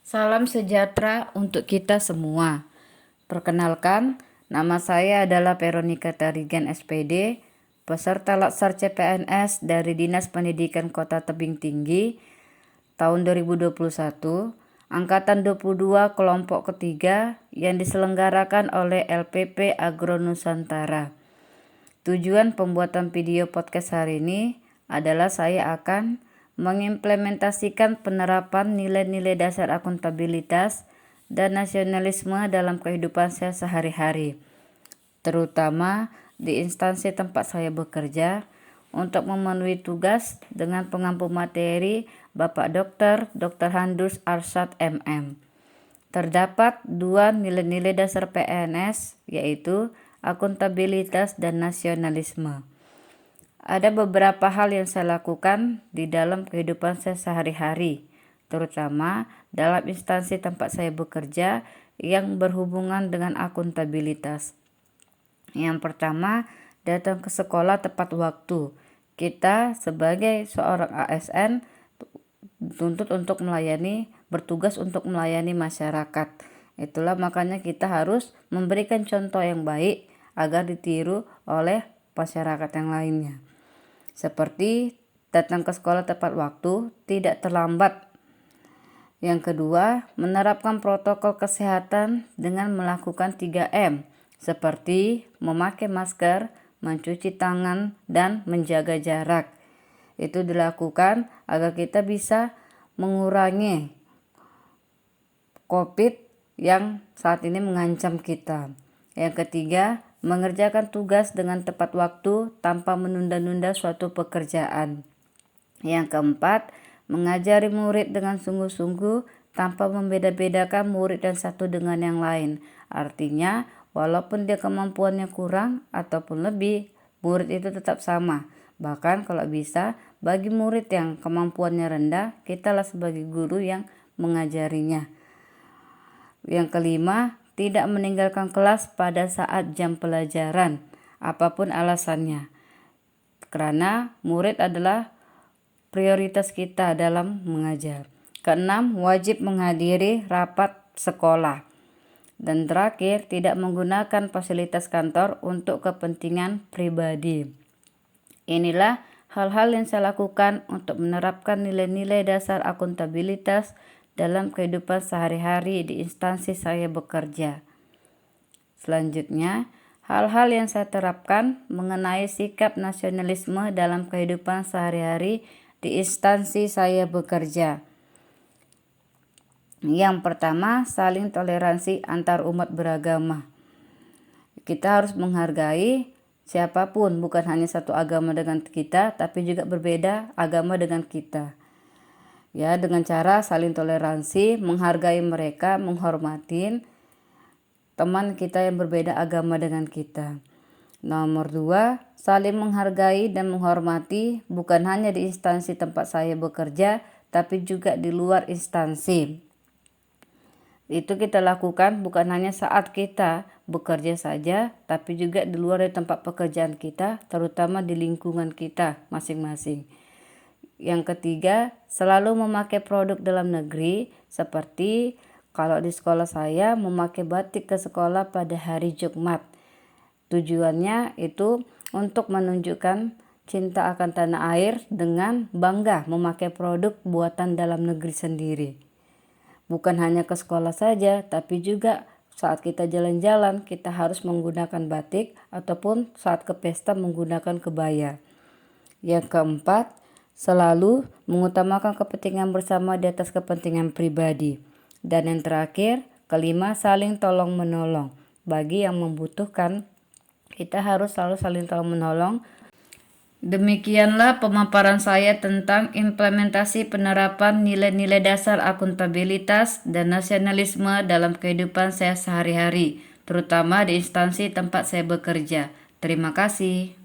Salam sejahtera untuk kita semua. Perkenalkan, nama saya adalah Veronica Tarigan SPD, peserta Latsar CPNS dari Dinas Pendidikan Kota Tebing Tinggi tahun 2021, Angkatan 22 kelompok ketiga yang diselenggarakan oleh LPP Agro Nusantara. Tujuan pembuatan video podcast hari ini adalah saya akan mengimplementasikan penerapan nilai-nilai dasar akuntabilitas dan nasionalisme dalam kehidupan saya sehari-hari, terutama di instansi tempat saya bekerja, untuk memenuhi tugas dengan pengampu materi Bapak Dr. Handus Arsyad MM. Terdapat dua nilai-nilai dasar PNS, yaitu akuntabilitas dan nasionalisme. Ada beberapa hal yang saya lakukan di dalam kehidupan saya sehari-hari, terutama dalam instansi tempat saya bekerja yang berhubungan dengan akuntabilitas. Yang pertama, datang ke sekolah tepat waktu. Kita sebagai seorang ASN bertugas untuk melayani masyarakat. Itulah makanya kita harus memberikan contoh yang baik agar ditiru oleh masyarakat yang lainnya. Seperti datang ke sekolah tepat waktu, tidak terlambat. Yang kedua, menerapkan protokol kesehatan dengan melakukan 3M, seperti memakai masker, mencuci tangan, dan menjaga jarak. Itu dilakukan agar kita bisa mengurangi COVID yang saat ini mengancam kita. Yang ketiga, mengerjakan tugas dengan tepat waktu tanpa menunda-nunda suatu pekerjaan. Yang keempat, mengajari murid dengan sungguh-sungguh tanpa membeda-bedakan murid dan satu dengan yang lain. Artinya, walaupun dia kemampuannya kurang ataupun lebih, murid itu tetap sama. Bahkan kalau bisa, bagi murid yang kemampuannya rendah, kitalah sebagai guru yang mengajarinya. Yang kelima, tidak meninggalkan kelas pada saat jam pelajaran, apapun alasannya. Karena murid adalah prioritas kita dalam mengajar. Keenam, wajib menghadiri rapat sekolah. Dan terakhir, tidak menggunakan fasilitas kantor untuk kepentingan pribadi. Inilah hal-hal yang saya lakukan untuk menerapkan nilai-nilai dasar akuntabilitas dalam kehidupan sehari-hari di instansi saya bekerja. Selanjutnya, hal-hal yang saya terapkan mengenai sikap nasionalisme dalam kehidupan sehari-hari di instansi saya bekerja. Yang pertama, saling toleransi antar umat beragama. Kita harus menghargai siapapun, bukan hanya satu agama dengan kita, tapi juga berbeda agama dengan kita. Ya, dengan cara saling toleransi, menghargai mereka, menghormatin teman kita yang berbeda agama dengan kita. Nomor 2, saling menghargai dan menghormati bukan hanya di instansi tempat saya bekerja, tapi juga di luar instansi. Itu kita lakukan bukan hanya saat kita bekerja saja, tapi juga di luar dari tempat pekerjaan kita, terutama di lingkungan kita masing-masing. Yang ketiga, selalu memakai produk dalam negeri, seperti kalau di sekolah saya memakai batik ke sekolah pada hari Jumat. Tujuannya itu untuk menunjukkan cinta akan tanah air dengan bangga memakai produk buatan dalam negeri sendiri. Bukan hanya ke sekolah saja, tapi juga saat kita jalan-jalan kita harus menggunakan batik ataupun saat ke pesta menggunakan kebaya. Yang keempat, selalu mengutamakan kepentingan bersama di atas kepentingan pribadi. Dan yang terakhir, kelima, saling tolong-menolong. Bagi yang membutuhkan, kita harus selalu saling tolong-menolong. Demikianlah pemaparan saya tentang implementasi penerapan nilai-nilai dasar akuntabilitas dan nasionalisme dalam kehidupan saya sehari-hari, terutama di instansi tempat saya bekerja. Terima kasih.